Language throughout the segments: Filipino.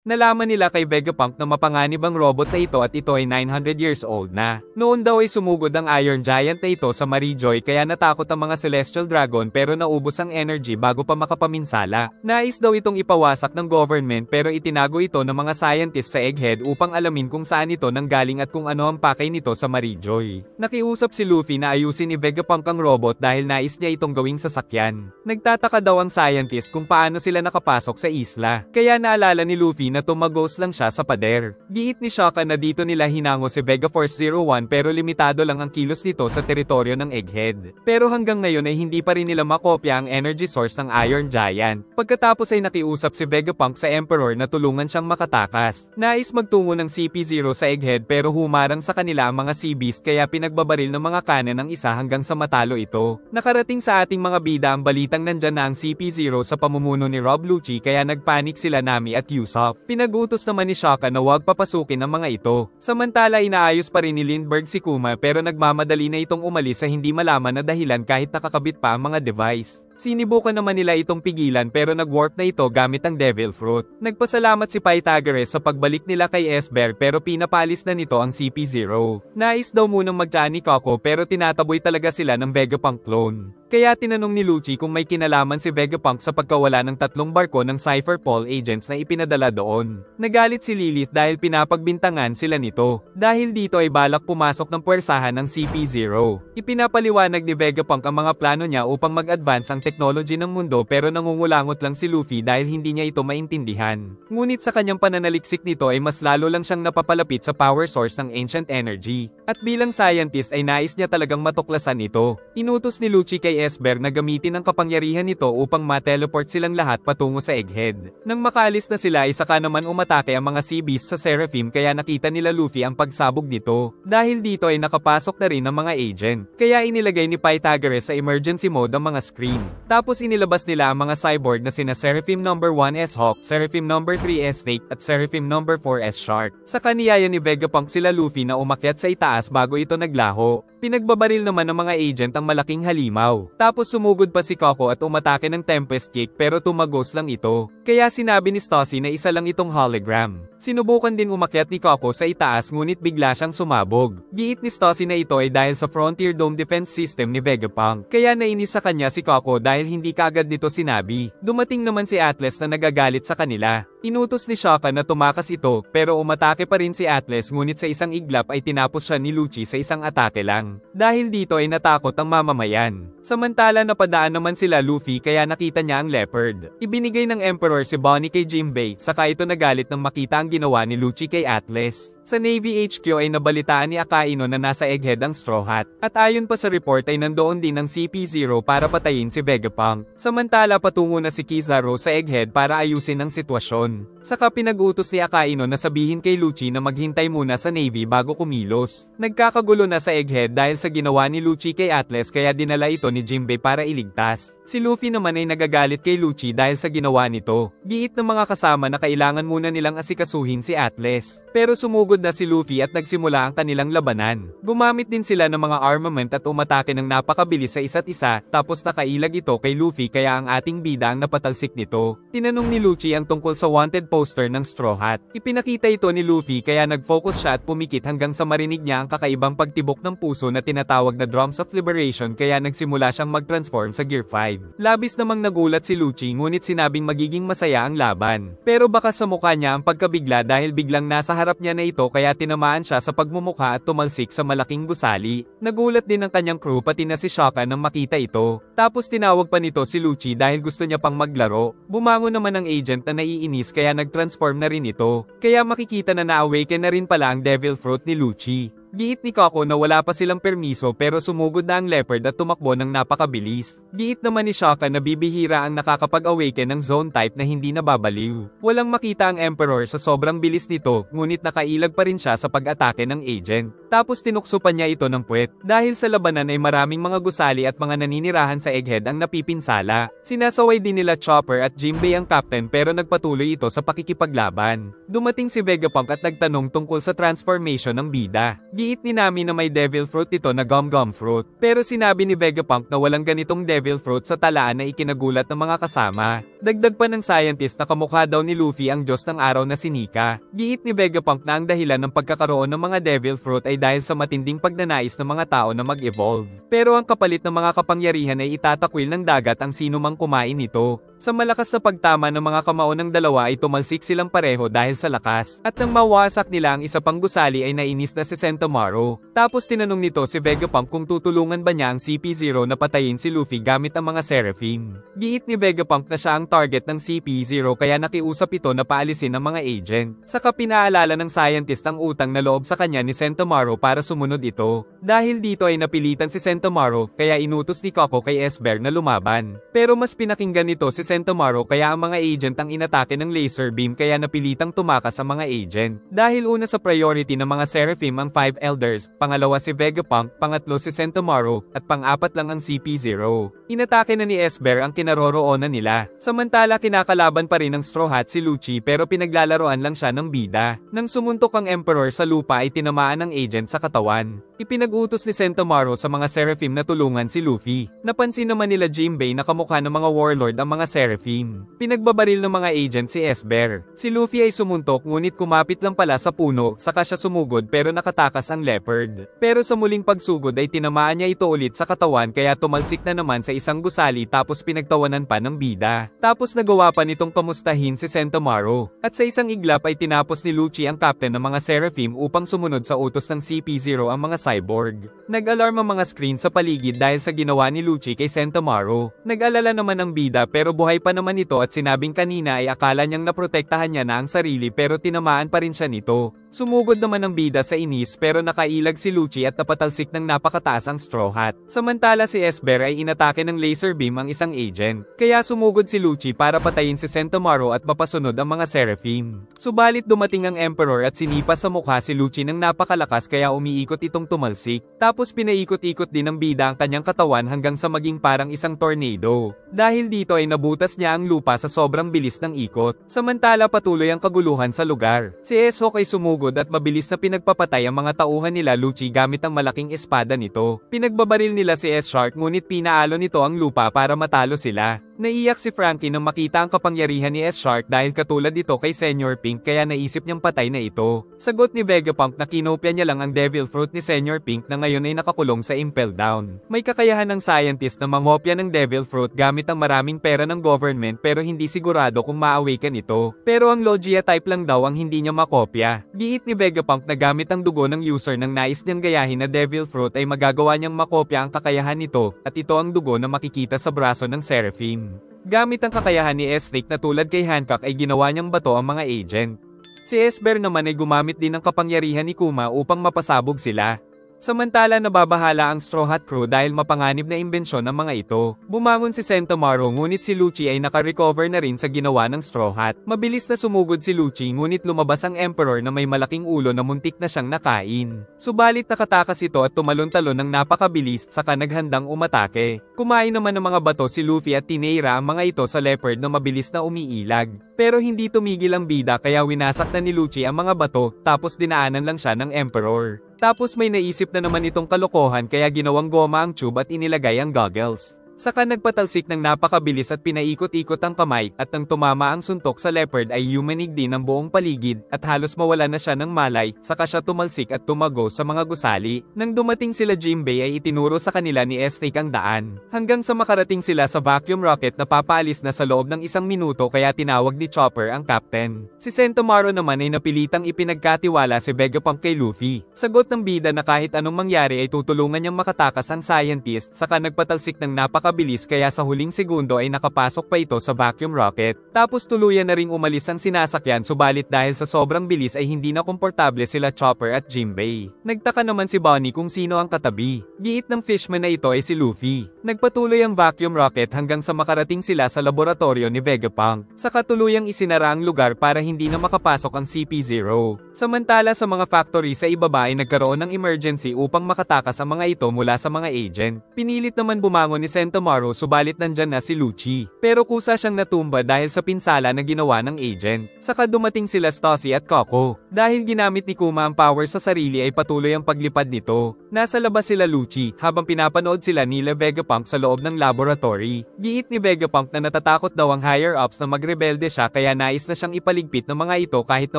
Nalaman nila kay Vegapunk na mapanganib ang robot na ito at ito ay 900 years old na. Noon daw ay sumugod ang Iron Giant na ito sa Marijoy kaya natakot ang mga Celestial Dragon pero naubos ang energy bago pa makapaminsala. Nais daw itong ipawasak ng government pero itinago ito ng mga scientists sa Egghead upang alamin kung saan ito nanggaling at kung ano ang pakay nito sa Marijoy. Nakiusap si Luffy na ayusin ni Vegapunk ang robot dahil nais niya itong gawing sasakyan. Nagtataka daw ang scientist kung paano sila nakapasok sa isla. Kaya naalala ni Luffy na tumagos lang siya sa pader. Giit ni Shaka na dito nila hinango si Vegaforce 01 pero limitado lang ang kilos nito sa teritoryo ng Egghead. Pero hanggang ngayon ay hindi pa rin nila makopya ang energy source ng Iron Giant. Pagkatapos ay nakiusap si Vegapunk sa Emperor na tulungan siyang makatakas. Nais magtungo ng CP0 sa Egghead pero humarang sa kanila ang mga Sea Beast kaya pinagbabaril ng mga kanan ng isa hanggang sa matalo ito. Nakarating sa ating mga bida ang balitang nandyan na ang CP0 sa pamumuno ni Rob Lucci kaya nagpanik sila Nami at Usopp. Pinag-utos naman ni Shaka na huwag papasukin ang mga ito. Samantala inaayos pa rin ni Lindbergh si Kuma pero nagmamadali na itong umalis sa hindi malaman na dahilan kahit nakakabit pa ang mga device. Sinibukan naman nila itong pigilan pero nag-warp na ito gamit ang Devil Fruit. Nagpasalamat si Pythagoras sa pagbalik nila kay Esber pero pinapaalis na nito ang CP0. Nais daw munang magtsaan ni Coco pero tinataboy talaga sila ng Vegapunk clone. Kaya tinanong ni Lucci kung may kinalaman si Vegapunk sa pagkawala ng 3 barko ng Cypher Paul agents na ipinadala doon. Nagalit si Lilith dahil pinapagbintangan sila nito. Dahil dito ay balak pumasok ng puwersahan ng CP0. Ipinapaliwanag ni Vegapunk ang mga plano niya upang mag-advance ang technology ng mundo pero nangungulangot lang si Luffy dahil hindi niya ito maintindihan. Ngunit sa kanyang pananaliksik nito ay mas lalo lang siyang napapalapit sa power source ng ancient energy. At bilang scientist ay nais niya talagang matuklasan ito. Inutos ni Lucci kay Esber na gamitin ang kapangyarihan nito upang ma-teleport silang lahat patungo sa Egghead. Nang makaalis na sila ay saka naman umatake ang mga Sea Beast sa Seraphim kaya nakita nila Luffy ang pagsabog nito. Dahil dito ay nakapasok na rin ang mga agent. Kaya inilagay ni Pythagoras sa emergency mode ang mga screen. Tapos inilabas nila ang mga cyborg na sina Seraphim No. 1 S Hawk, Seraphim No. 3 S Snake at Seraphim No. 4 S Shark. Sa kaniyaya ni Vegapunk sila Luffy na umakyat sa itaas bago ito naglaho. Pinagbabaril naman ng mga agent ang malaking halimaw. Tapos sumugod pa si Coco at umatake ng Tempest Kick pero tumagos lang ito. Kaya sinabi ni Stossy na isa lang itong hologram. Sinubukan din umakyat ni Coco sa itaas ngunit bigla siyang sumabog. Giit ni Stossy na ito ay dahil sa Frontier Dome Defense System ni Vegapunk. Kaya nainis sa kanya si Coco dahil hindi kaagad nito sinabi. Dumating naman si Atlas na nagagalit sa kanila. Inutos ni Shaka na tumakas ito pero umatake pa rin si Atlas ngunit sa isang iglap ay tinapos siya ni Lucci sa isang atake lang. Dahil dito ay natakot ang mamamayan. Samantala napadaan naman sila Luffy kaya nakita niya ang leopard. Ibinigay ng Emperor si Bonnie kay Jinbei saka ito nagalit nang makita ang ginawa ni Lucci kay Atlas. Sa Navy HQ ay nabalitaan ni Akaino na nasa Egghead ang Straw Hat. At ayon pa sa report ay nandoon din ang CP0 para patayin si Vegapunk. Samantala patungo na si Kizaru sa Egghead para ayusin ang sitwasyon. Saka pinag-utos ni Akaino na sabihin kay Lucci na maghintay muna sa Navy bago kumilos. Nagkakagulo na sa Egghead dahil sa ginawa ni Lucci kay Atlas kaya dinala ito ni Jinbei para iligtas. Si Luffy naman ay nagagalit kay Lucci dahil sa ginawa nito. Giit ng mga kasama na kailangan muna nilang asikasuhin si Atlas. Pero sumugod na si Luffy at nagsimula ang kanilang labanan. Gumamit din sila ng mga armament at umatake ng napakabilis sa isa't isa tapos nakailag ito kay Luffy kaya ang ating bida ang napatalsik nito. Tinanong ni Lucci ang tungkol sa wanted poster ng Straw Hat. Ipinakita ito ni Luffy kaya nag-focus siya at pumikit hanggang sa marinig niya ang kakaibang pagtibok ng puso na tinatawag na Drums of Liberation kaya nagsimula siyang mag-transform sa Gear 5. Labis namang nagulat si Lucci ngunit sinabing magiging masaya ang laban. Pero baka sa mukha niya ang pagkabigla dahil biglang nasa harap niya na ito kaya tinamaan siya sa pagmumukha at tumalsik sa malaking gusali. Nagulat din ang kanyang crew pati na si Shaka nang makita ito. Tapos tinawag pa nito si Lucci dahil gusto niya pang maglaro. Bumangon naman ang agent na naiinis kaya nag-transform na rin ito. Kaya makikita na na-awaken na rin pala ang Devil Fruit ni Lucci. Giit ni Coco na wala pa silang permiso pero sumugod na ang leopard at tumakbo ng napakabilis. Giit naman ni Shaka na bibihira ang nakakapag-awaken ng zone type na hindi nababaliw. Walang makita ang Emperor sa sobrang bilis nito, ngunit nakailag pa rin siya sa pag-atake ng agent. Tapos tinukso pa niya ito ng puwet. Dahil sa labanan ay maraming mga gusali at mga naninirahan sa Egghead ang napipinsala. Sinasaway din nila Chopper at Jinbei ang captain pero nagpatuloy ito sa pakikipaglaban. Dumating si Vegapunk at nagtanong tungkol sa transformation ng bida. Giit ni Nami na may devil fruit ito na gum-gum fruit. Pero sinabi ni Vegapunk na walang ganitong devil fruit sa talaan na ikinagulat ng mga kasama. Dagdag pa ng scientist na kamukha daw ni Luffy ang Diyos ng araw na si Nika. Giit ni Vegapunk na ang dahilan ng pagkakaroon ng mga devil fruit ay dahil sa matinding pagnanais ng mga tao na mag-evolve. Pero ang kapalit ng mga kapangyarihan ay itatakwil ng dagat ang sino mang kumain nito. Sa malakas na pagtama ng mga kamao ng dalawa ay tumalsik silang pareho dahil sa lakas. At nang mawasak nila ang isa pang gusali ay nainis na si Sentomaru. Tapos tinanong nito si Vegapunk kung tutulungan ba niya ang CP0 na patayin si Luffy gamit ang mga Seraphim. Giit ni Vegapunk na siya ang target ng CP0 kaya nakiusap ito na paalisin ang mga agent. Saka pinaalala ng scientist ang utang na loob sa kanya ni Sentomaru para sumunod ito. Dahil dito ay napilitan si Sentomaru kaya inutos ni Koko kay Esber na lumaban. Pero mas pinakinggan nito si Sentomaru kaya ang mga agent ang inatake ng laser beam kaya napilitang tumakas ang mga agent. Dahil una sa priority ng mga Seraphim ang 5 elders, pangalawa si Vegapunk, pangatlo si Sentomaru, at pang-apat lang ang CP0. Inatake na ni Esber ang kinaroroonan nila. Samantala kinakalaban pa rin ng Straw Hat si Lucci pero pinaglalaroan lang siya ng bida. Nang sumuntok ang Emperor sa lupa ay tinamaan ng agent sa katawan. Ipinag-utos ni Sentomaru sa mga Seraphim na tulungan si Luffy. Napansin naman nila Jinbei na kamukha ng mga warlord ang mga Seraphim. Pinagbabaril ng mga agent si Esber. Si Luffy ay sumuntok ngunit kumapit lang pala sa puno, saka siya sumugod pero nakatakas ang leopard. Pero sa muling pagsugod ay tinamaan niya ito ulit sa katawan kaya tumalsik na naman sa isang gusali tapos pinagtawanan pa ng bida. Tapos nagawa pa nitong kamustahin si Sentomaru. At sa isang iglap ay tinapos ni Lucci ang captain ng mga Seraphim upang sumunod sa utos ng CP0 ang mga cyborg. Nag-alarm ang mga screen sa paligid dahil sa ginawa ni Lucci kay Sentomaru. Nag-alala naman ang bida pero buhay pa naman ito at sinabing kanina ay akala niyang naprotektahan niya na ang sarili pero tinamaan pa rin siya nito. Sumugod naman ang bida sa inis pero nakailag si Lucci at napatalsik ng napakataas ang Straw Hat. Samantala si Esber ay inatake ng laser beam ang isang agent. Kaya sumugod si Lucci para patayin si Sentomaru at mapasunod ang mga Seraphim. Subalit dumating ang Emperor at sinipa sa mukha si Lucci ng napakalakas kaya umiikot itong tumalsik. Tapos pinaikot-ikot din ng bida ang kanyang katawan hanggang sa maging parang isang tornado. Dahil dito ay nabutas niya ang lupa sa sobrang bilis ng ikot. Samantala patuloy ang kaguluhan sa lugar. Si S-Hawk ay sumugod at mabilis na pinagpapatay ang mga tauhan nila Lucci gamit ang malaking espada nito. Pinagbabaril nila si S-Shark ngunit pinaalo nito ang lupa para matalo sila. Naiyak si Frankie nang makita ang kapangyarihan ni S-Shark dahil katulad ito kay Senior Pink kaya naisip niyang patay na ito. Sagot ni Vegapunk na kinopya niya lang ang Devil Fruit ni Senior Pink na ngayon ay nakakulong sa Impel Down. May kakayahan ng scientist na mangopya ng Devil Fruit gamit ang maraming pera ng government pero hindi sigurado kung ma-awaken ito. Pero ang Logia type lang daw ang hindi niya makopya. Giit ni Vegapunk na gamit ang dugo ng user ng nais niyang gayahin na Devil Fruit ay magagawa niyang makopya ang kakayahan nito at ito ang dugo na makikita sa braso ng Seraphim. Gamit ang kakayahan ni S-Rick na tulad kay Hancock ay ginawa niyang bato ang mga agent. Si Esber naman ay gumamit din ng kapangyarihan ni Kuma upang mapasabog sila. Samantala nababahala ang Straw Hat Crew dahil mapanganib na imbensyon ng mga ito. Bumangon si Sentomaru ngunit si Lucci ay naka-recover na rin sa ginawa ng Straw Hat. Mabilis na sumugod si Lucci ngunit lumabas ang Emperor na may malaking ulo na muntik na siyang nakain. Subalit nakatakas ito at tumalon-talon ng napakabilis saka naghandang umatake. Kumain naman ng mga bato si Luffy at tinira ang mga ito sa leopard na mabilis na umiilag. Pero hindi tumigil ang bida kaya winasak na ni Lucci ang mga bato tapos dinaanan lang siya ng Emperor. Tapos may naisip na naman itong kalokohan kaya ginawang goma ang tube at inilagay ang goggles. Saka nagpatalsik ng napakabilis at pinaikot-ikot ang kamay at nang tumama ang suntok sa leopard ay yumanig din ang buong paligid at halos mawala na siya ng malay saka siya tumalsik at tumago sa mga gusali. Nang dumating sila Jinbei ay itinuro sa kanila ni S-Rick ang daan. Hanggang sa makarating sila sa vacuum rocket na papaalis na sa loob ng 1 minuto kaya tinawag ni Chopper ang captain. Si Sentomaru naman ay napilitang ipinagkatiwala si Vegapunk kay Luffy. Sagot ng bida na kahit anong mangyari ay tutulungan niyang makatakas ang scientist saka nagpatalsik ng napakabilis kaya sa huling segundo ay nakapasok pa ito sa vacuum rocket. Tapos tuluyan na ring umalis ang sinasakyan subalit dahil sa sobrang bilis ay hindi na komportable sila Chopper at Jinbei. Nagtaka naman si Bonnie kung sino ang katabi. Giit ng fishman na ito ay si Luffy. Nagpatuloy ang vacuum rocket hanggang sa makarating sila sa laboratorio ni Vegapunk. Saka tuluyang isinara ang lugar para hindi na makapasok ang CP0. Samantala sa mga factory sa ibaba ay nagkaroon ng emergency upang makatakas ang mga ito mula sa mga agent. Pinilit naman bumangon ni Sentomaru Sentomaru subalit nandyan na si Lucci. Pero kusa siyang natumba dahil sa pinsala na ginawa ng agent. Saka dumating sila Stossy at Coco. Dahil ginamit ni Kuma ang power sa sarili ay patuloy ang paglipad nito. Nasa labas sila Lucci habang pinapanood sila nila Vegapunk sa loob ng laboratory. Giit ni Vegapunk na natatakot daw ang higher-ups na magrebelde siya kaya nais na siyang ipaligpit ng mga ito kahit na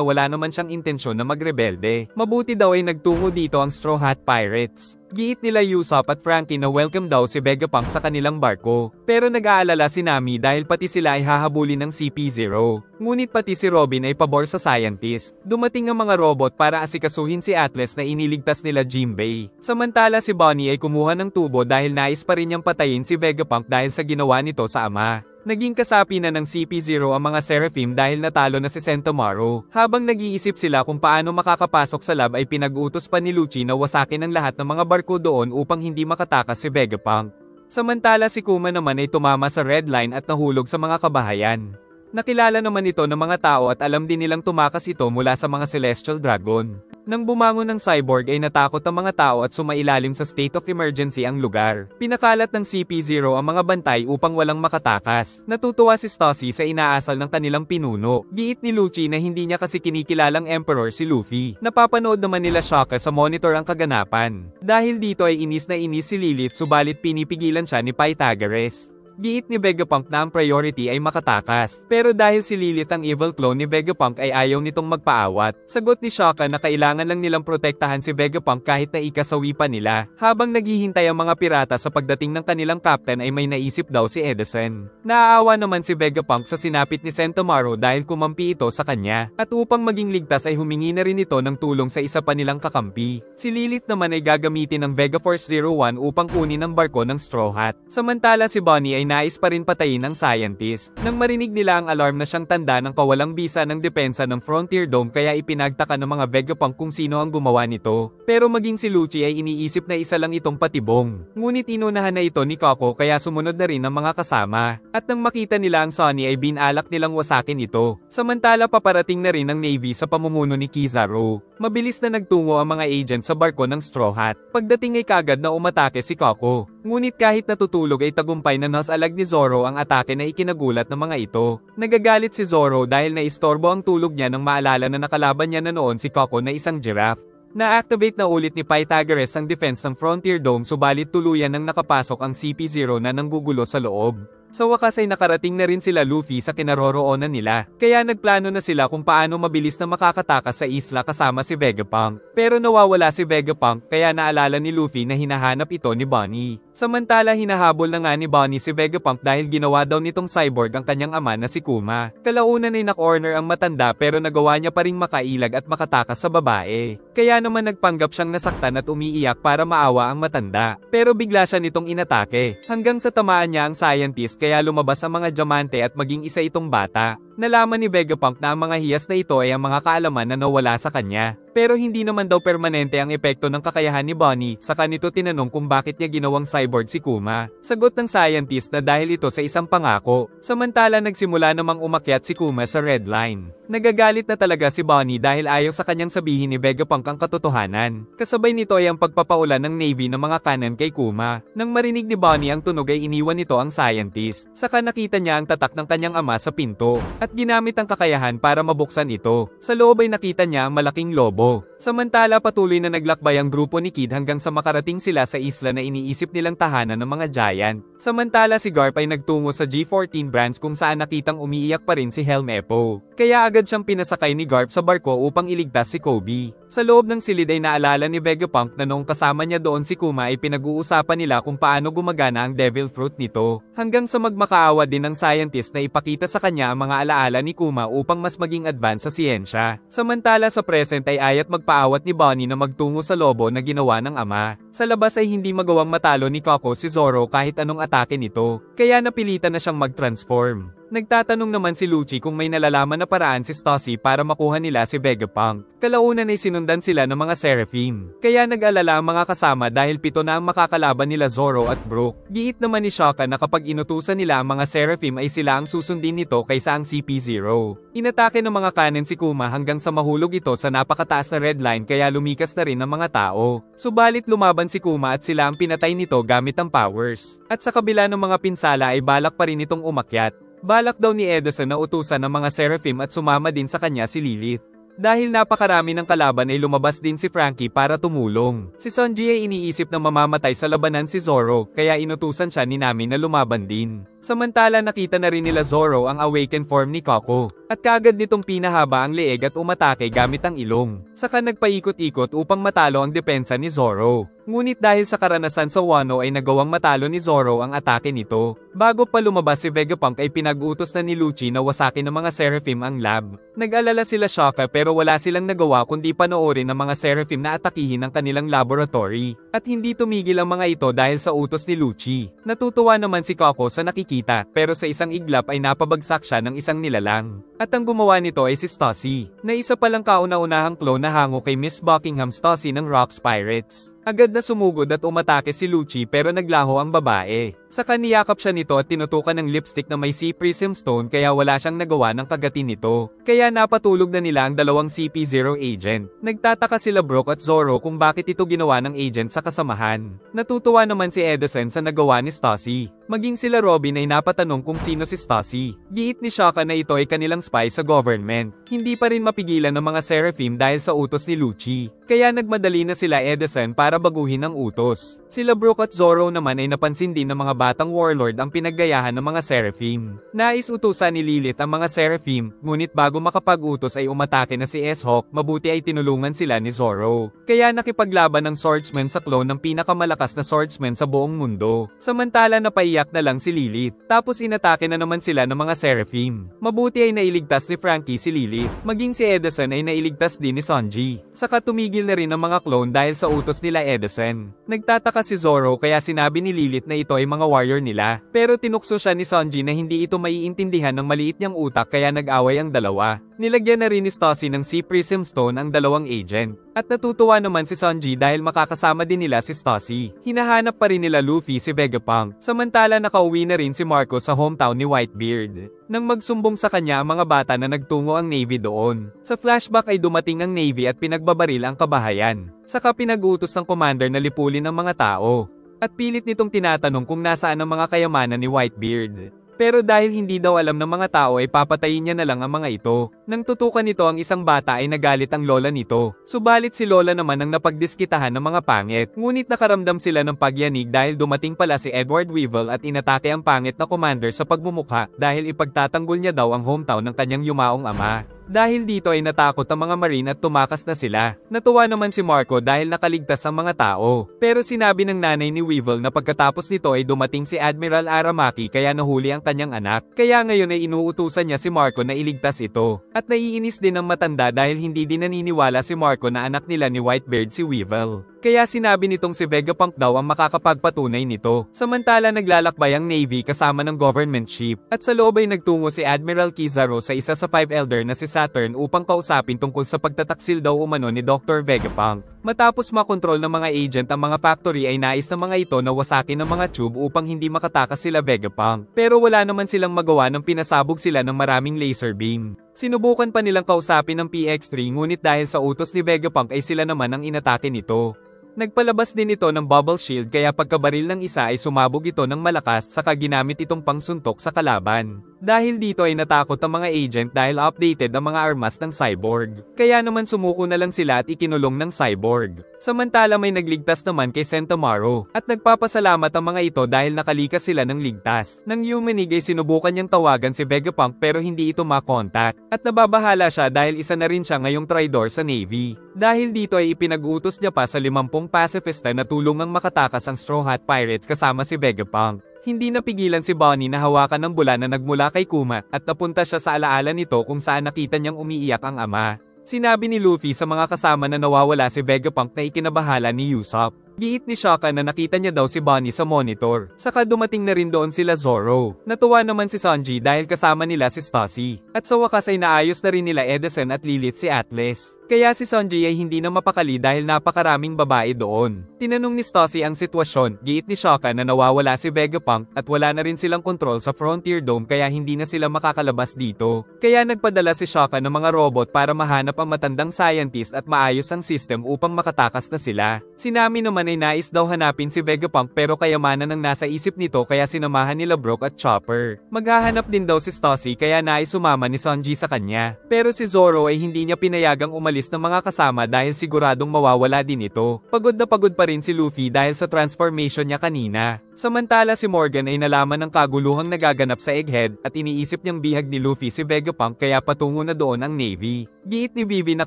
wala naman siyang intensyon na magrebelde. Mabuti daw ay nagtungo dito ang Straw Hat Pirates. Giit nila Usopp at Frankie na welcome daw si Vegapunk sa kanilang barko. Pero nag-aalala si Nami dahil pati sila ay hahabulin ng CP0. Ngunit pati si Robin ay pabor sa scientist. Dumating ang mga robot para asikasuhin si Atlas na iniligtas nila Jinbei. Samantala si Bonnie ay kumuha ng tubo dahil nais pa rin niyang patayin si Vegapunk dahil sa ginawa nito sa ama. Naging kasapi na ng CP0 ang mga Seraphim dahil natalo na si Sentomaru. Habang nag-iisip sila kung paano makakapasok sa lab ay pinag-utos pa ni Lucci na wasakin ang lahat ng mga barko doon upang hindi makatakas si Vegapunk. Samantala si Kuma naman ay tumama sa red line at nahulog sa mga kabahayan. Nakilala naman ito ng mga tao at alam din nilang tumakas ito mula sa mga Celestial Dragon. Nang bumangon ng cyborg ay natakot ang mga tao at sumailalim sa state of emergency ang lugar. Pinakalat ng CP0 ang mga bantay upang walang makatakas. Natutuwa si Stossy sa inaasal ng kanilang pinuno. Giit ni Lucci na hindi niya kasi kinikilalang Emperor si Luffy. Napapanood naman nila Shaka sa monitor ang kaganapan. Dahil dito ay inis na inis si Lilith subalit pinipigilan siya ni Pythagoras. Giit ni Vegapunk na ang priority ay makatakas. Pero dahil si Lilith ang evil clone ni Vegapunk ay ayaw nitong magpaawat. Sagot ni Shaka na kailangan lang nilang protektahan si Vegapunk kahit na ikasawi pa nila. Habang naghihintay ang mga pirata sa pagdating ng kanilang captain ay may naisip daw si Edison. Naaawa naman si Vegapunk sa sinapit ni Sentomaru dahil kumampi ito sa kanya. At upang maging ligtas ay humingi na rin ito ng tulong sa isa pa nilang kakampi. Si Lilith naman ay gagamitin ng Vegaforce 01 upang kunin ang barko ng Straw Hat. Samantala si Bonnie ay nais pa rin patayin ng scientist. Nang marinig nila ang alarm na siyang tanda ng kawalang bisa ng depensa ng Frontier Dome kaya ipinagtaka ng mga Vegapunk kung sino ang gumawa nito. Pero maging si Lucci ay iniisip na isa lang itong patibong. Ngunit inunahan na ito ni Coco kaya sumunod na rin ang mga kasama. At nang makita nila ang Sunny ay binalak nilang wasakin ito. Samantala paparating na rin ang Navy sa pamumuno ni Kizaru. Mabilis na nagtungo ang mga agent sa barko ng Straw Hat. Pagdating ay kagad na umatake si Coco. Ngunit kahit natutulog ay tagumpay na nasalag ni Zoro ang atake na ikinagulat ng mga ito. Nagagalit si Zoro dahil naistorbo ang tulog niya nang maalala na nakalaban niya na noon si Coco na isang giraffe. Na-activate na ulit ni Pythagoras ang defense ng Frontier Dome subalit tuluyan nang nakapasok ang CP0 na nanggugulo sa loob. Sa wakas ay nakarating na rin sila Luffy sa kinaroroonan nila, kaya nagplano na sila kung paano mabilis na makakatakas sa isla kasama si Vegapunk. Pero nawawala si Vegapunk kaya naalala ni Luffy na hinahanap ito ni Bonnie. Samantala hinahabol na nga ni Bonnie si Vegapunk dahil ginawa daw nitong cyborg ang kanyang ama na si Kuma. Kalaunan ay na-corner ang matanda pero nagawa niya pa ring makailag at makatakas sa babae. Kaya naman nagpanggap siyang nasaktan at umiiyak para maawa ang matanda. Pero bigla siya nitong inatake, hanggang sa tamaan niya ang scientist kaya lumabas ang mga diamante at maging isa itong bata. Nalaman ni Vegapunk na ang mga hiyas na ito ay ang mga kaalaman na nawala sa kanya. Pero hindi naman daw permanente ang epekto ng kakayahan ni Bonnie, saka nito tinanong kung bakit niya ginawang cyborg si Kuma. Sagot ng scientist na dahil ito sa isang pangako. Samantala nagsimula namang umakyat si Kuma sa red line. Nagagalit na talaga si Bonnie dahil ayaw sa kanyang sabihin ni Vegapunk ang katotohanan. Kasabay nito ay ang pagpapaulan ng Navy ng mga cannon kay Kuma. Nang marinig ni Bonnie ang tunog ay iniwan nito ang scientist. Saka nakita niya ang tatak ng kanyang ama sa pinto. At ginamit ang kakayahan para mabuksan ito. Sa loob ay nakita niya ang malaking lobo. Samantala patuloy na naglakbay ang grupo ni Kid hanggang sa makarating sila sa isla na iniisip nilang tahanan ng mga giant. Samantala si Garp ay nagtungo sa G14 branch kung saan nakitang umiiyak pa rin si Helm Epo. Kaya agad siyang pinasakay ni Garp sa barko upang iligtas si Kobe. Sa loob ng silid ay naalala ni Vegapunk na noong kasama niya doon si Kuma ay pinag-uusapan nila kung paano gumagana ang devil fruit nito. Hanggang sa magmakaawa din ng scientist na ipakita sa kanya ang mga alaala ni Kuma upang mas maging advance sa siyensya. Samantala sa present ay ayat magpaawat ni Bonnie na magtungo sa lobo na ginawa ng ama. Sa labas ay hindi magawang matalo ni Coco si Zoro kahit anong atake nito, kaya napilitan na siyang mag-transform. Nagtatanong naman si Lucci kung may nalalaman na paraan si Stussy para makuha nila si Vegapunk. Kalaunan ay sinundan sila ng mga Seraphim. Kaya nag-alala ang mga kasama dahil 7 na ang makakalaban nila Zoro at Brook. Giit naman ni Shaka na kapag inutusan nila ang mga Seraphim ay sila ang susundin nito kaysa ang CP0. Inatake ng mga kanin si Kuma hanggang sa mahulog ito sa napakataas na red line kaya lumikas na rin ang mga tao. Subalit lumaban si Kuma at sila ang pinatay nito gamit ang powers. At sa kabila ng mga pinsala ay balak pa rin itong umakyat. Balak daw ni Edison na utusan ng mga Seraphim at sumama din sa kanya si Lilith. Dahil napakarami ng kalaban ay lumabas din si Frankie para tumulong. Si Sanji ay iniisip na mamamatay sa labanan si Zoro, kaya inutusan siya ni Nami na lumaban din. Samantala nakita na rin nila Zoro ang awakened form ni Kako, at kaagad nitong pinahaba ang leeg at umatake gamit ang ilong. Saka nagpaikot-ikot upang matalo ang depensa ni Zoro. Ngunit dahil sa karanasan sa Wano ay nagawang matalo ni Zoro ang atake nito. Bago pa lumabas si Vegapunk ay pinag-utos na ni Lucci na wasakin ng mga Seraphim ang lab. Nag-alala sila Shaka pero wala silang nagawa kundi panoorin ng mga Seraphim na atakihin ang kanilang laboratory. At hindi tumigil ang mga ito dahil sa utos ni Lucci. Natutuwa naman si Kako sa nakikita pero sa isang iglap ay napabagsak siya ng isang nilalang. At ang gumawa nito ay si Stussy, na isa palang kauna-unahang clone na hango kay Miss Buckingham Stussy ng Rocks Pirates. Agad na sumugod at umatake si Lucci pero naglaho ang babae. Saka niyakap siya nito at tinutukan ng lipstick na may Sea Prism Stone kaya wala siyang nagawa ng kagatin nito. Kaya napatulog na nila ang dalawang CP0 agent. Nagtataka sila Brook at Zoro kung bakit ito ginawa ng agent sa kasamahan. Natutuwa naman si Edison sa nagawa ni Stussy. Maging sila Robin ay napatanong kung sino si Stussy. Giit ni Shaka na ito ay kanilang spy sa government. Hindi pa rin mapigilan ng mga Seraphim dahil sa utos ni Lucci. Kaya nagmadali na sila Edison para baguhin ang utos. Sila Brook at Zoro naman ay napansin din ng mga batang warlord ang pinaggayahan ng mga Seraphim. Nais utusan ni Lilith ang mga Seraphim, ngunit bago makapag-utos ay umatake na si S-Hawk, mabuti ay tinulungan sila ni Zoro. Kaya nakipaglaban ng swordsman sa clone ng pinakamalakas na swordsman sa buong mundo. Samantala napaiyak na lang si Lilith, tapos inatake na naman sila ng mga Seraphim. Mabuti ay nailigtas ni Frankie si Lilith, maging si Edison ay nailigtas din ni Sanji. Saka tumigil na rin ang mga clone dahil sa utos nila Edison. Nagtataka si Zoro kaya sinabi ni Lilith na ito ay mga warrior nila. Pero tinukso siya ni Sanji na hindi ito maiintindihan ng maliit niyang utak kaya nag-away ang dalawa. Nilagyan na rin ni Stussy ng Sea Prism Stone ang dalawang agent. At natutuwa naman si Sanji dahil makakasama din nila si Stussy. Hinahanap pa rin nila Luffy si Vegapunk. Samantala nakauwi na rin si Marco sa hometown ni Whitebeard. Nang magsumbong sa kanya ang mga bata na nagtungo ang Navy doon. Sa flashback ay dumating ang Navy at pinagbabaril ang kabahayan. Saka pinag-utos ng commander na lipulin ang mga tao. At pilit nitong tinatanong kung nasaan ang mga kayamanan ni Whitebeard. Pero dahil hindi daw alam ng mga tao ay papatayin niya na lang ang mga ito. Nang tutukan nito ang isang bata ay nagalit ang lola nito. Subalit si lola naman ang napagdiskitahan ng mga pangit. Ngunit nakaramdam sila ng pagyanig dahil dumating pala si Edward Weevil at inatake ang pangit na commander sa pagmumukha dahil ipagtatanggol niya daw ang hometown ng kanyang yumaong ama. Dahil dito ay natakot ang mga marine at tumakas na sila. Natuwa naman si Marco dahil nakaligtas ang mga tao. Pero sinabi ng nanay ni Weevil na pagkatapos nito ay dumating si Admiral Aramaki kaya nahuli ang kanyang anak. Kaya ngayon ay inuutusan niya si Marco na iligtas ito. At naiinis din ang matanda dahil hindi din naniniwala si Marco na anak nila ni Whitebeard si Weevil. Kaya sinabi nitong si Vegapunk daw ang makakapagpatunay nito. Samantala naglalakbay ang Navy kasama ng government ship. At sa loob ay nagtungo si Admiral Kizaru sa isa sa 5 elder na si Saturn upang kausapin tungkol sa pagtataksil daw umano ni Dr. Vegapunk. Matapos makontrol ng mga agent ang mga factory ay nais ng mga ito na wasakin ng mga tube upang hindi makatakas sila Vegapunk. Pero wala naman silang magawa nang pinasabog sila ng maraming laser beam. Sinubukan pa nilang kausapin ng PX3 ngunit dahil sa utos ni Vegapunk ay sila naman ang inatake nito. Nagpalabas din ito ng bubble shield kaya pagkabaril ng isa ay sumabog ito ng malakas saka ginamit itong pangsuntok sa kalaban. Dahil dito ay natakot ang mga agent dahil updated ang mga armas ng cyborg. Kaya naman sumuko na lang sila at ikinulong ng cyborg. Samantala may nagligtas naman kay Sentomaro at nagpapasalamat ang mga ito dahil nakalikas sila ng ligtas. Nang Yumenig ay sinubukan niyang tawagan si Vegapunk pero hindi ito makontak. At nababahala siya dahil isa na rin siya ngayong traidor sa Navy. Dahil dito ay ipinag-utos niya pa sa 50 pacifista na tulungang makatakas ang Straw Hat Pirates kasama si Vegapunk. Hindi napigilan si Bonnie na hawakan ng bula na nagmula kay Kuma at napunta siya sa alaala nito kung saan nakita niyang umiiyak ang ama. Sinabi ni Luffy sa mga kasama na nawawala si Vegapunk na ikinabahala ni Usopp. Giit ni Shaka na nakita niya daw si Bonnie sa monitor. Saka dumating na rin doon sila Zoro. Natuwa naman si Sanji dahil kasama nila si Stacy. At sa wakas ay naayos na rin nila Edison at Lilith si Atlas. Kaya si Sanji ay hindi na mapakali dahil napakaraming babae doon. Tinanong ni Stacy ang sitwasyon. Giit ni Shaka na nawawala si Vegapunk at wala na rin silang kontrol sa Frontier Dome kaya hindi na sila makakalabas dito. Kaya nagpadala si Shaka ng mga robot para mahanap ang matandang scientist at maayos ang system upang makatakas na sila. Si Nami naman ay nais daw hanapin si Vegapunk pero kayamanan ang nasa isip nito kaya sinamahan nila Brook at Chopper. Maghahanap din daw si Stacy kaya nais sumama ni Sanji sa kanya. Pero si Zoro ay hindi niya pinayagang umalis ng mga kasama dahil siguradong mawawala din ito. Pagod na pagod pa rin si Luffy dahil sa transformation niya kanina. Samantala si Morgan ay nalaman ng kaguluhang nagaganap sa Egghead at iniisip niyang bihag ni Luffy si Vegapunk kaya patungo na doon ang Navy. Giit ni Vivi na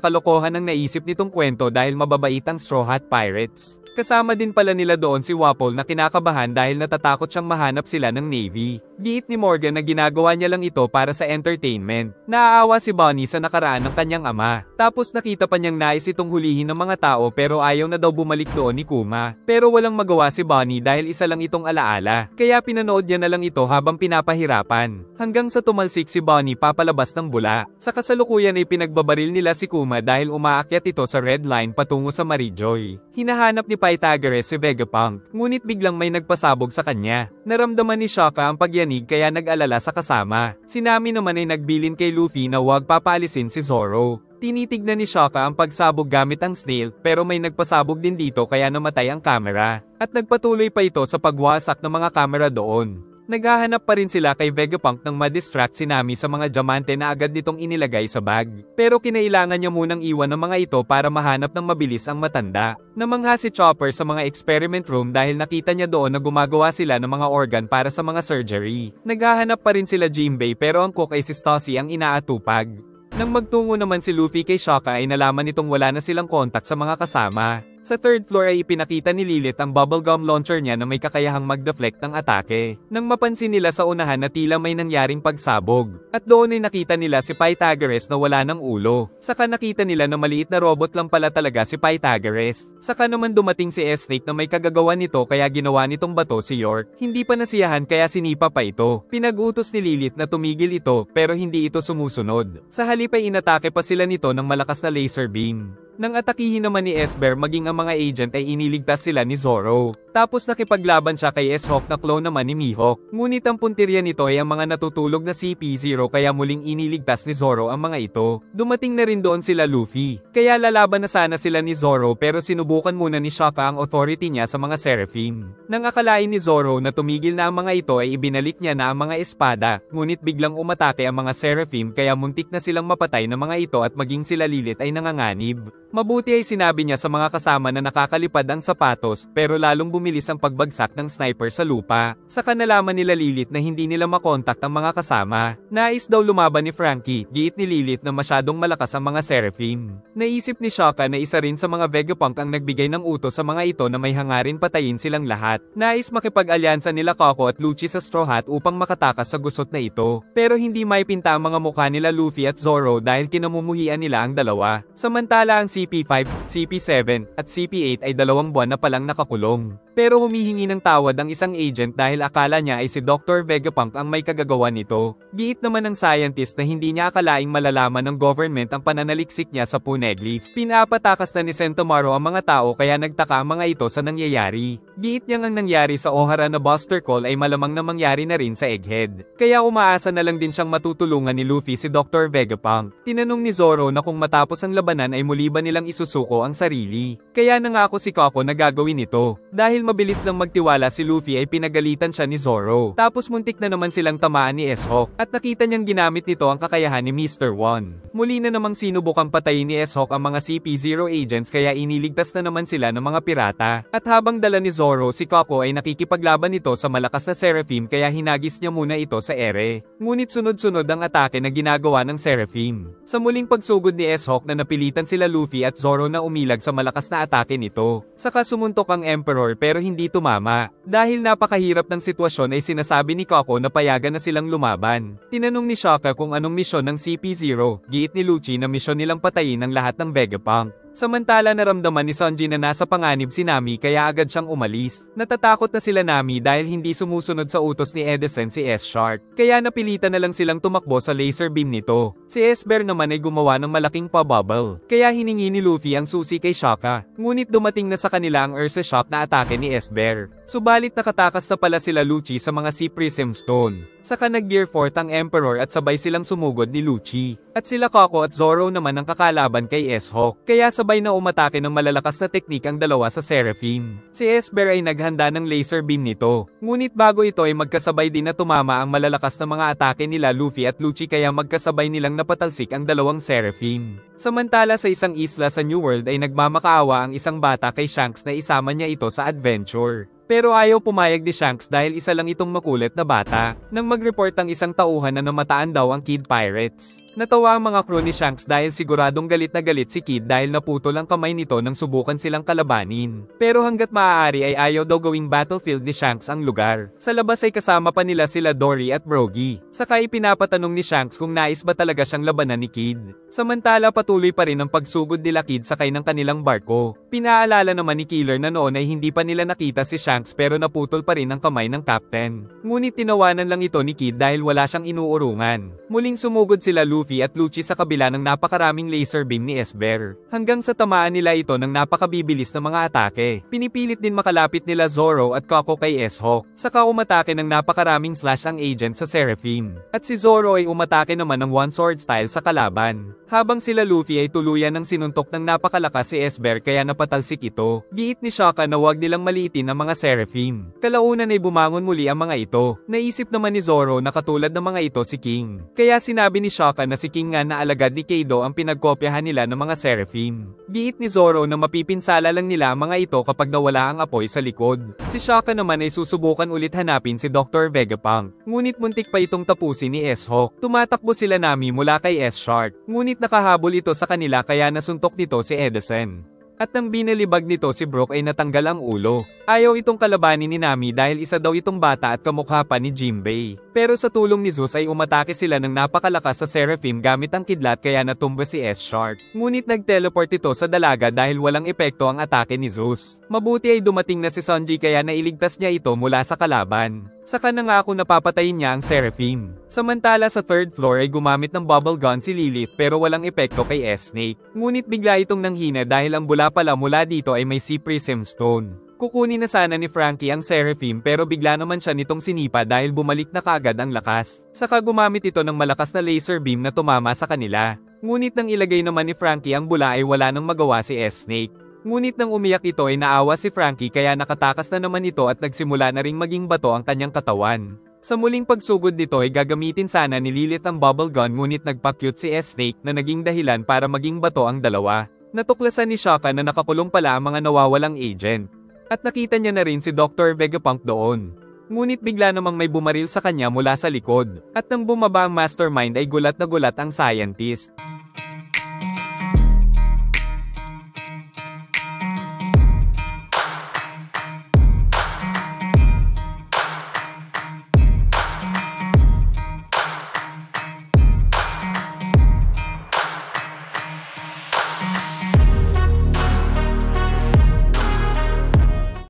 kalokohan ang naisip nitong kwento dahil mababait ang Straw Hat Pirates. Kasama din pala nila doon si Wapol na kinakabahan dahil natatakot siyang mahanap sila ng Navy. Giit ni Morgan na ginagawa niya lang ito para sa entertainment. Naaawa si Bonnie sa nakaraan ng kanyang ama. Tapos nakita pa niyang nais itong hulihin ng mga tao pero ayaw na daw bumalik doon ni Kuma. Pero walang magawa si Bonnie dahil isa lang itong alaala. Kaya pinanood niya na lang ito habang pinapahirapan. Hanggang sa tumalsik si Bonnie papalabas ng bula. Sa kasalukuyan ay pinagbabaril nila si Kuma dahil umaakyat ito sa red line patungo sa Marijoy. Hinahanap ni Pythagoras si Vegapunk, ngunit biglang may nagpasabog sa kanya. Naramdaman ni Shaka ang pagyanig kaya nag-alala sa kasama. Si Nami naman ay nagbilin kay Luffy na huwag papaalisin si Zoro. Tinitignan ni Shaka ang pagsabog gamit ang snail pero may nagpasabog din dito kaya namatay ang kamera. At nagpatuloy pa ito sa pagwasak ng mga kamera doon. Naghahanap pa rin sila kay Vegapunk nang ma-distract si Nami sa mga diamante na agad nitong inilagay sa bag. Pero kinailangan niya munang iwan ang mga ito para mahanap ng mabilis ang matanda. Namangha si Chopper sa mga experiment room dahil nakita niya doon na gumagawa sila ng mga organ para sa mga surgery. Naghahanap pa rin sila Jinbei pero ang cook ay si Stacy ang inaatupag. Nang magtungo naman si Luffy kay Shaka ay nalaman nitong wala na silang kontak sa mga kasama. Sa third floor ay ipinakita ni Lilith ang bubblegum launcher niya na may kakayahang mag-deflect ng atake. Nang mapansin nila sa unahan na tila may nangyaring pagsabog. At doon ay nakita nila si Pythagoras na wala ng ulo. Saka nakita nila na maliit na robot lang pala talaga si Pythagoras. Saka naman dumating si S-Snake na may kagagawa nito kaya ginawa nitong bato si York. Hindi pa nasiyahan kaya sinipa pa ito. Pinag-utos ni Lilith na tumigil ito pero hindi ito sumusunod. Sa halip ay inatake pa sila nito ng malakas na laser beam. Nang atakihin naman ni S-Bear maging ang mga agent ay iniligtas sila ni Zoro. Tapos nakipaglaban siya kay S-Hawk na clone naman ni Mihawk. Ngunit ang puntirya nito ay ang mga natutulog na CP0 kaya muling iniligtas ni Zoro ang mga ito. Dumating na rin doon sila Luffy. Kaya lalaban na sana sila ni Zoro pero sinubukan muna ni Shaka ang authority niya sa mga Seraphim. Nang akalain ni Zoro na tumigil na ang mga ito ay ibinalik niya na ang mga espada. Ngunit biglang umatake ang mga Seraphim kaya muntik na silang mapatay ng mga ito at maging sila Lilith ay nanganganib. Mabuti ay sinabi niya sa mga kasama na nakakalipad ang sapatos pero lalong bumilis ang pagbagsak ng sniper sa lupa. Saka nalaman nila Lilith na hindi nila makontak ang mga kasama. Nais daw lumaban ni Frankie, giit ni Lilith na masyadong malakas ang mga Seraphim. Naisip ni Shaka na isa rin sa mga Vegapunk ang nagbigay ng utos sa mga ito na may hangarin patayin silang lahat. Nais makipag-alyansa nila Kako at Lucci sa Straw Hat upang makatakas sa gusot na ito. Pero hindi maipinta ang mga mukha nila Luffy at Zoro dahil kinamumuhian nila ang dalawa. Samantala ang CP5, CP7, at CP8 ay 2 buwan na palang nakakulong. Pero humihingi ng tawad ang isang agent dahil akala niya ay si Dr. Vegapunk ang may kagagawa nito. Giit naman ng scientist na hindi niya akalaing malalaman ng government ang pananaliksik niya sa Poneglyph. Pinapatakas na ni Sentomaru ang mga tao kaya nagtaka ang mga ito sa nangyayari. Giit niyang ang nangyari sa Ohara na Buster Call ay malamang na mangyari na rin sa Egghead. Kaya umaasa na lang din siyang matutulungan ni Luffy si Dr. Vegapunk. Tinanong ni Zoro na kung matapos ang labanan ay muli ba nilang isusuko ang sarili. Kaya nangako si Kako na gagawin ito. Dahil mabilis lang magtiwala si Luffy ay pinagalitan siya ni Zoro. Tapos muntik na naman silang tamaan ni S-Hawk. At nakita niyang ginamit nito ang kakayahan ni Mr. One. Muli na namang sinubukang patayin ni S-Hawk ang mga CP0 agents kaya iniligtas na naman sila ng mga pirata. At habang dala ni Zoro si Kako ay nakikipaglaban nito sa malakas na Seraphim kaya hinagis niya muna ito sa ere. Ngunit sunod-sunod ang atake na ginagawa ng Seraphim. Sa muling pagsugod ni S-Hawk na napilitan sila Luffy at Zoro na umilag sa malakas na atake nito. Saka sumuntok ang Emperor pero hindi tumama. Dahil napakahirap ng sitwasyon ay sinasabi ni Kako na payagan na silang lumaban. Tinanong ni Shaka kung anong misyon ng CP0, giit ni Lucci na misyon nilang patayin ang lahat ng Vegapunk. Samantala naramdaman ni Sunji na nasa panganib si Nami kaya agad siyang umalis. Natatakot na sila Nami dahil hindi sumusunod sa utos ni Edison si S-Shark. Kaya napilitan na lang silang tumakbo sa laser beam nito. Si Esper naman ay gumawa ng malaking pa-bubble. Kaya hiningi ni Luffy ang susi kay Shaka. Ngunit dumating na sa kanila ang Ursa Shock na atake ni Esper. Subalit nakatakas na pala sila Lucci sa mga Sea Prism Stone. Saka nag-gear 4 ang Emperor at sabay silang sumugod ni Lucci. At sila Kako at Zoro naman ang kakalaban kay S-Hawk. Kaya sabay na umatake ng malalakas na teknik ang dalawa sa Seraphim. Si Esper ay naghanda ng laser beam nito. Ngunit bago ito ay magkasabay din na tumama ang malalakas na mga atake nila Luffy at Lucci kaya magkasabay nilang napatalsik ang dalawang Seraphim. Samantala sa isang isla sa New World ay nagmamakaawa ang isang bata kay Shanks na isama niya ito sa adventure. Pero ayaw pumayag ni Shanks dahil isa lang itong makulit na bata. Nang mag-report ang isang tauhan na namataan daw ang Kid Pirates. Natawa ang mga crew ni Shanks dahil siguradong galit na galit si Kid dahil naputol ang kamay nito nang subukan silang kalabanin. Pero hanggat maaari ay ayaw daw gawing battlefield ni Shanks ang lugar. Sa labas ay kasama pa nila sila Dory at Brogy. Saka ipinapatanong ni Shanks kung nais ba talaga siyang labanan ni Kid. Samantala patuloy pa rin ang pagsugod nila Kid sakay ng kanilang barko. Pinaalala naman ni Killer na noon ay hindi pa nila nakita si Shanks pero naputol pa rin ang kamay ng captain. Ngunit tinawanan lang ito ni Kid dahil wala siyang inuurungan. Muling sumugod sila Luffy at Lucci sa kabila ng napakaraming laser beam ni Esper. Hanggang sa tamaan nila ito ng napakabibilis na mga atake. Pinipilit din makalapit nila Zoro at Kako kay S-Hawk. Saka umatake ng napakaraming slash ang agent sa Seraphim. At si Zoro ay umatake naman ng one sword style sa kalaban. Habang sila Luffy ay tuluyan ng sinuntok ng napakalakas si Esper kaya napatalsik ito. Giit ni Shaka na wag nilang maliitin ang mga Seraphim. Kalaunan ay bumangon muli ang mga ito. Naisip naman ni Zoro na katulad ng mga ito si King. Kaya sinabi ni Shaka na si King nga na alagad ni Kaido ang pinagkopyahan nila ng mga Seraphim. Giit ni Zoro na mapipinsala lang nila ang mga ito kapag nawala ang apoy sa likod. Si Shaka naman ay susubukan ulit hanapin si Dr. Vegapunk. Ngunit muntik pa itong tapusin ni S-Hawk. Tumatakbo sila Nami mula kay S-Shark. Ngunit nakahabol ito sa kanila kaya nasuntok nito si Edison. At nang binalibag nito si Brook ay natanggal ang ulo. Ayaw itong kalabanin ni Nami dahil isa daw itong bata at kamukha pa ni Jinbei. Pero sa tulong ni Zeus ay umatake sila ng napakalakas sa Seraphim gamit ang kidlat kaya natumba si S-Shark. Ngunit nag-teleport ito sa dalaga dahil walang epekto ang atake ni Zeus. Mabuti ay dumating na si Sanji kaya nailigtas niya ito mula sa kalaban. Saka nangako na papatayin niya ang Seraphim. Samantala sa third floor ay gumamit ng bubble gun si Lilith pero walang epekto kay S-Snake. Ngunit bigla itong nanghina dahil ang bula pala mula dito ay may Sea Prism Stone. Kukunin na sana ni Frankie ang Seraphim pero bigla naman siya nitong sinipa dahil bumalik na kaagad ang lakas. Saka gumamit ito ng malakas na laser beam na tumama sa kanila. Ngunit nang ilagay naman ni Frankie ang bula ay wala nang magawa si S-Snake. Ngunit nang umiyak ito ay naawa si Frankie kaya nakatakas na naman ito at nagsimula na ring maging bato ang kanyang katawan. Sa muling pagsugod nito ay gagamitin sana ni Lilith ang bubble gun ngunit nagpa-cute si S-Snake na naging dahilan para maging bato ang dalawa. Natuklasan ni Shaka na nakakulong pala ang mga nawawalang agent. At nakita niya na rin si Dr. Vegapunk doon. Ngunit bigla namang may bumaril sa kanya mula sa likod. At nang bumaba ang mastermind ay gulat na gulat ang scientist.